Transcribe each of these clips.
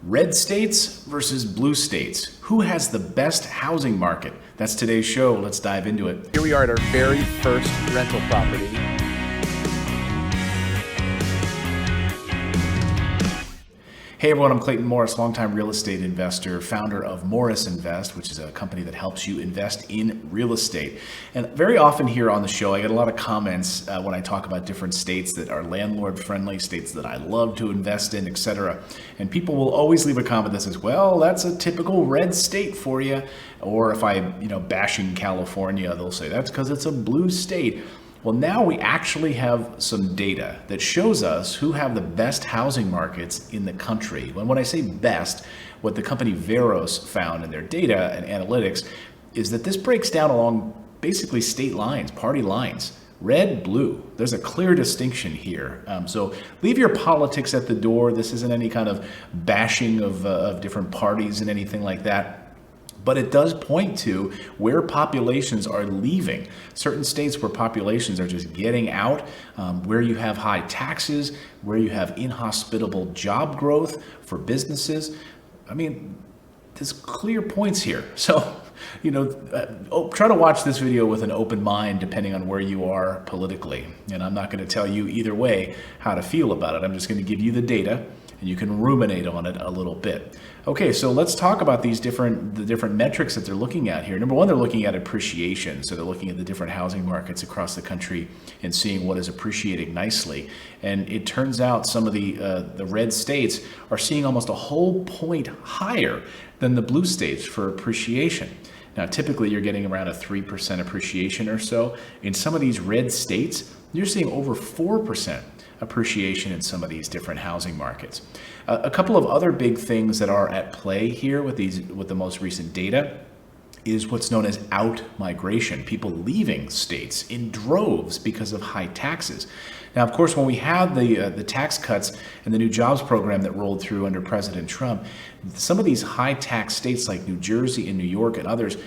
Red states versus blue states. Who has the best housing market? That's today's show. Let's dive into it. Here we are at our very first rental property. Hey everyone, I'm Clayton Morris, longtime real estate investor, founder of Morris Invest, which is a company that helps you invest in real estate. And very often here on the show, I get a lot of comments when I talk about different states that are landlord friendly, states that I love to invest in, etc. And people will always leave a comment that says, well, that's a typical red state for you. Or if I, bashing California, they'll say that's because it's a blue state. Well, now we actually have some data that shows us who have the best housing markets in the country. And when I say best, what the company Veros found in their data and analytics is that this breaks down along basically state lines, party lines. Red, blue. There's a clear distinction here. So leave your politics at the door. This isn't any kind of bashing of different parties and anything like that. But it does point to where populations are leaving. Certain states where populations are just getting out, where you have high taxes, where you have inhospitable job growth for businesses. I mean, there's clear points here. So, try to watch this video with an open mind depending on where you are politically. And I'm not going to tell you either way how to feel about it. I'm just going to give you the data and you can ruminate on it a little bit. Okay, so let's talk about the different metrics that they're looking at here. Number one, they're looking at appreciation. So they're looking at the different housing markets across the country and seeing what is appreciating nicely. And it turns out some of the red states are seeing almost a whole point higher than the blue states for appreciation. Now, typically you're getting around a 3% appreciation or so. In some of these red states, you're seeing over 4% appreciation in some of these different housing markets. A couple of other big things that are at play here with the most recent data is what's known as out-migration, people leaving states in droves because of high taxes. Now, of course, when we had the tax cuts and the new jobs program that rolled through under President Trump, some of these high-tax states like New Jersey and New York and others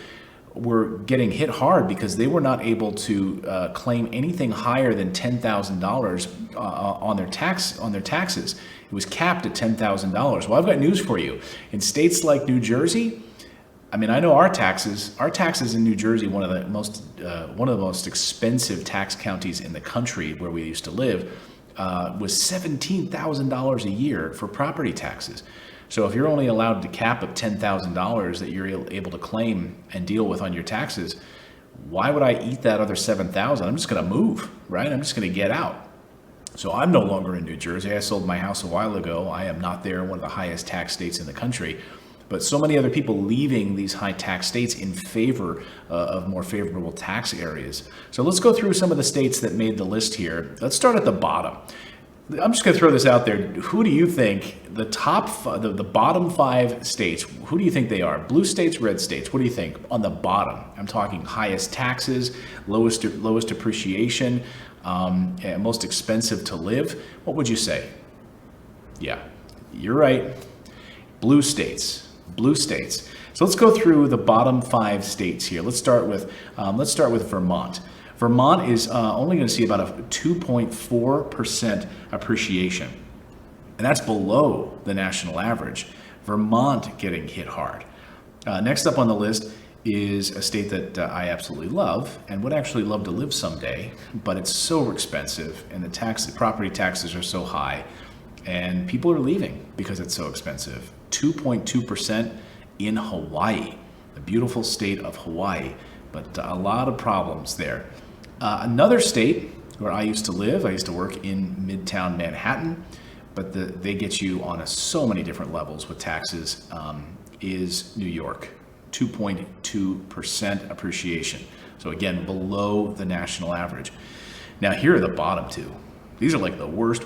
were getting hit hard because they were not able to claim anything higher than $10,000 on their taxes. It was capped at $10,000. Well, I've got news for you. In states like New Jersey, I know our taxes in New Jersey, one of the most expensive tax counties in the country where we used to live, was $17,000 a year for property taxes. So if you're only allowed to cap of $10,000 that you're able to claim and deal with on your taxes, why would I eat that other $7,000? I'm just going to move, right? I'm just going to get out. So I'm no longer in New Jersey. I sold my house a while ago. I am not there, one of the highest tax states in the country. But so many other people leaving these high tax states in favor of more favorable tax areas. So let's go through some of the states that made the list here. Let's start at the bottom. I'm just going to throw this out there. Who do you think the bottom 5 states, who do you think they are? Blue states, red states. What do you think on the bottom? I'm talking highest taxes, lowest appreciation, and most expensive to live. What would you say? Yeah, you're right. Blue states. So let's go through the bottom 5 states here. Let's start with Vermont. Vermont is only going to see about a 2.4% appreciation. And that's below the national average. Vermont getting hit hard. Next up on the list is a state that I absolutely love and would actually love to live someday, but it's so expensive and the property taxes are so high and people are leaving because it's so expensive. 2.2% in Hawaii, the beautiful state of Hawaii, but a lot of problems there. Another state where I used to live, I used to work in Midtown Manhattan, but they get you on so many different levels with taxes, is New York. 2.2% appreciation. So again, below the national average. Now here are the bottom 2. These are like the worst.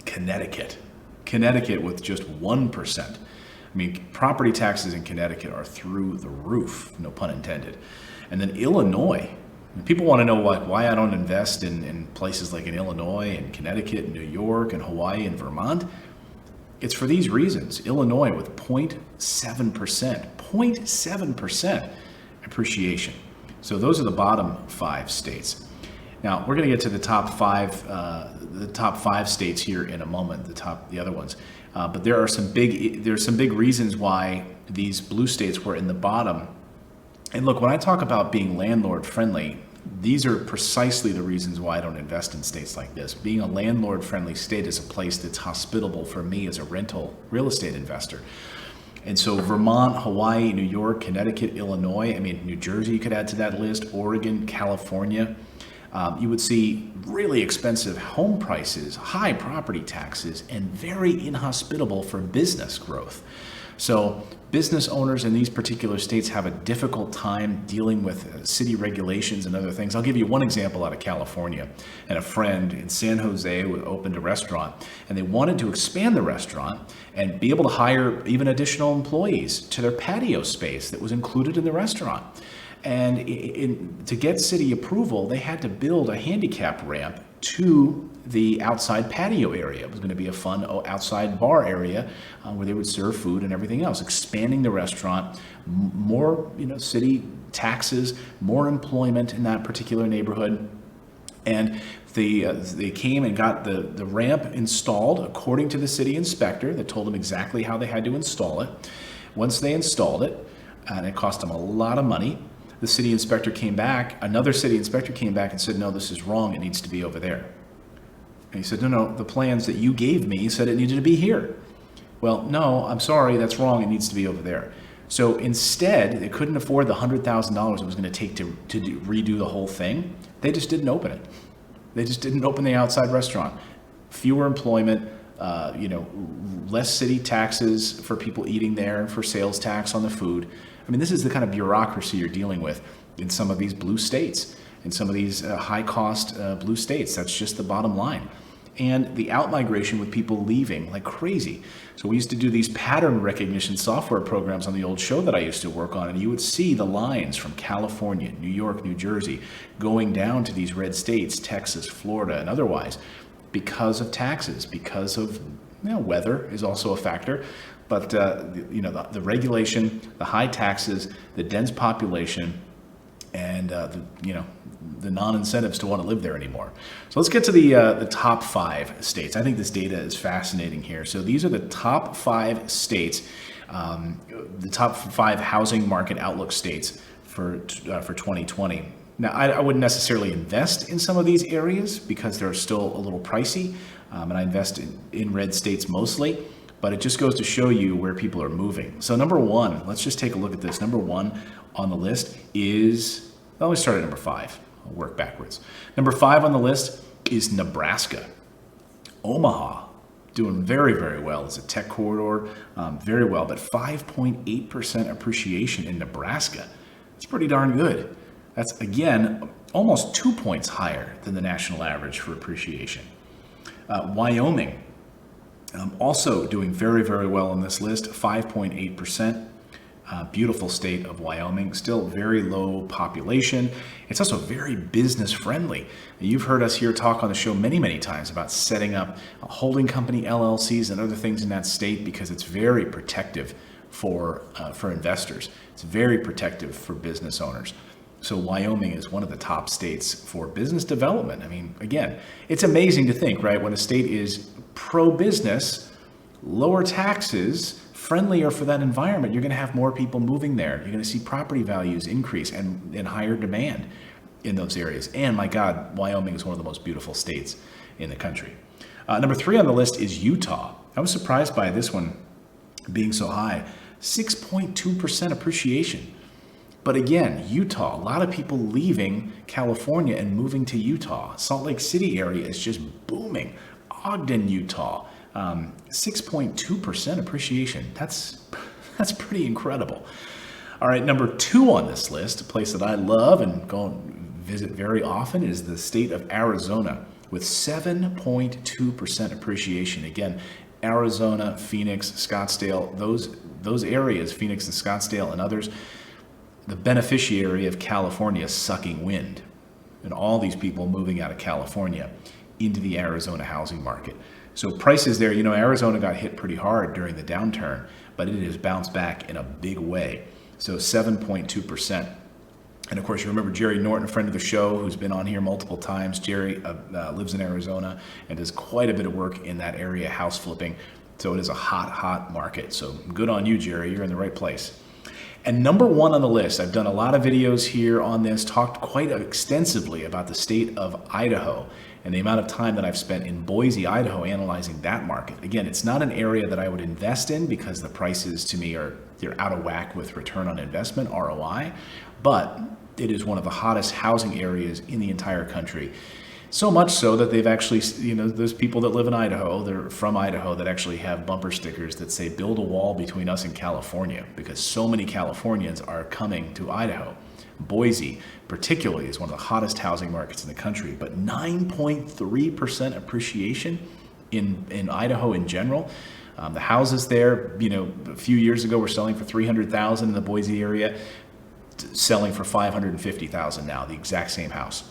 Connecticut with just 1%. Property taxes in Connecticut are through the roof, no pun intended. And then Illinois. People want to know why I don't invest in places like in Illinois and Connecticut and New York and Hawaii and Vermont. It's for these reasons. Illinois with 0.7% appreciation. So those are the bottom 5 states. Now we're going to get to the top five states here in a moment. The other ones. But there's some big reasons why these blue states were in the bottom. And look, when I talk about being landlord friendly, these are precisely the reasons why I don't invest in states like this. Being a landlord friendly state is a place that's hospitable for me as a rental real estate investor. And so Vermont, Hawaii, New York, Connecticut, Illinois, I mean, New Jersey you could add to that list, Oregon, California, you would see really expensive home prices, high property taxes, and very inhospitable for business growth. So business owners in these particular states have a difficult time dealing with city regulations and other things. I'll give you one example out of California. And a friend in San Jose opened a restaurant, and they wanted to expand the restaurant and be able to hire even additional employees to their patio space that was included in the restaurant. And to get city approval, they had to build a handicap ramp to the outside patio area. It was going to be a fun outside bar area where they would serve food and everything else, expanding the restaurant, more city taxes, more employment in that particular neighborhood. And they came and got the ramp installed according to the city inspector that told them exactly how they had to install it. Once they installed it, and it cost them a lot of money, the city inspector came back, another city inspector came back and said, no, this is wrong, it needs to be over there. And he said, no, the plans that you gave me said it needed to be here. Well, no, I'm sorry, that's wrong, it needs to be over there. So instead, they couldn't afford the $100,000 it was going to take to redo the whole thing. They just didn't open it. They just didn't open the outside restaurant. Fewer employment, less city taxes for people eating there, for sales tax on the food. I mean, this is the kind of bureaucracy you're dealing with in some of these blue states, in some of these high-cost blue states. That's just the bottom line. And the outmigration with people leaving like crazy. So we used to do these pattern recognition software programs on the old show that I used to work on, and you would see the lines from California, New York, New Jersey, going down to these red states, Texas, Florida, and otherwise, because of taxes, because of weather is also a factor. But the regulation, the high taxes, the dense population, and the non-incentives to want to live there anymore. So let's get to the top 5 states. I think this data is fascinating here. So these are the top 5 states, the top 5 housing market outlook states for 2020. Now, I wouldn't necessarily invest in some of these areas because they're still a little pricey, and I invest in red states mostly. But it just goes to show you where people are moving. So number 1, let's just take a look at this. Number 1 on the list is, well, let's start at number 5. I'll work backwards. Number 5 on the list is Nebraska. Omaha, doing very, very well. It's a tech corridor, very well, but 5.8% appreciation in Nebraska. That's pretty darn good. That's, again, almost 2 points higher than the national average for appreciation. Wyoming, also doing very, very well on this list, 5.8%. Beautiful state of Wyoming, still very low population. It's also very business friendly. You've heard us here talk on the show many, many times about setting up holding company LLCs and other things in that state because it's very protective for investors. It's very protective for business owners. So Wyoming is one of the top states for business development. I mean, again, it's amazing to think, right? When a state is pro-business, lower taxes, friendlier for that environment, you're going to have more people moving there. You're going to see property values increase and higher demand in those areas. And my God, Wyoming is one of the most beautiful states in the country. Number 3 on the list is Utah. I was surprised by this one being so high, 6.2% appreciation. But again, Utah, a lot of people leaving California and moving to Utah. Salt Lake City area is just booming. Ogden, Utah, 6.2% appreciation. That's pretty incredible. All right, number 2 on this list, a place that I love and go and visit very often, is the state of Arizona with 7.2% appreciation. Again, Arizona, Phoenix, Scottsdale, those areas, Phoenix and Scottsdale and others, the beneficiary of California sucking wind and all these people moving out of California into the Arizona housing market. So prices there, Arizona got hit pretty hard during the downturn, but it has bounced back in a big way. So 7.2%. And of course, you remember Jerry Norton, a friend of the show who's been on here multiple times. Jerry lives in Arizona and does quite a bit of work in that area, house flipping. So it is a hot, hot market. So good on you, Jerry. You're in the right place. And number one on the list, I've done a lot of videos here on this, talked quite extensively about the state of Idaho and the amount of time that I've spent in Boise, Idaho, analyzing that market. Again, it's not an area that I would invest in because the prices to me they're out of whack with return on investment, ROI, but it is one of the hottest housing areas in the entire country. So much so that they've actually, there's people that live in Idaho, they're from Idaho, that actually have bumper stickers that say, build a wall between us and California, because so many Californians are coming to Idaho. Boise, particularly, is one of the hottest housing markets in the country, but 9.3% appreciation in Idaho in general. The houses there, a few years ago were selling for $300,000 in the Boise area, selling for $550,000 now, the exact same house.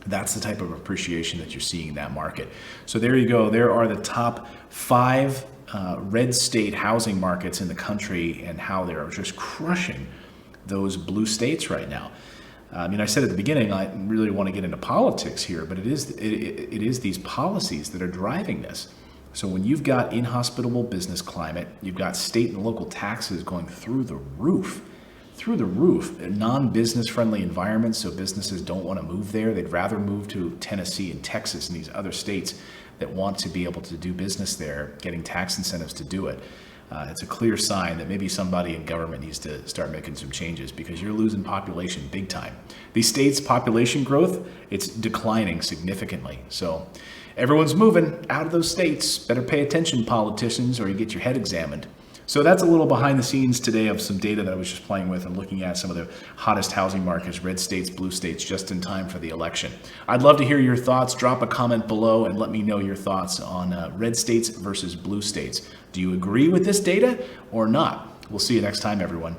That's the type of appreciation that you're seeing in that market. So there you go. There are the top 5 red state housing markets in the country and how they're just crushing those blue states right now. I said at the beginning, I really want to get into politics here, but it is these policies that are driving this. So when you've got inhospitable business climate, you've got state and local taxes going through the roof, non-business friendly environments, so businesses don't want to move there. They'd rather move to Tennessee and Texas and these other states that want to be able to do business there, getting tax incentives to do it. It's a clear sign that maybe somebody in government needs to start making some changes, because you're losing population big time. These states' population growth, it's declining significantly. So everyone's moving out of those states. Better pay attention, politicians, or you get your head examined. So that's a little behind the scenes today of some data that I was just playing with and looking at some of the hottest housing markets, red states, blue states, just in time for the election. I'd love to hear your thoughts. Drop a comment below and let me know your thoughts on red states versus blue states. Do you agree with this data or not? We'll see you next time, everyone.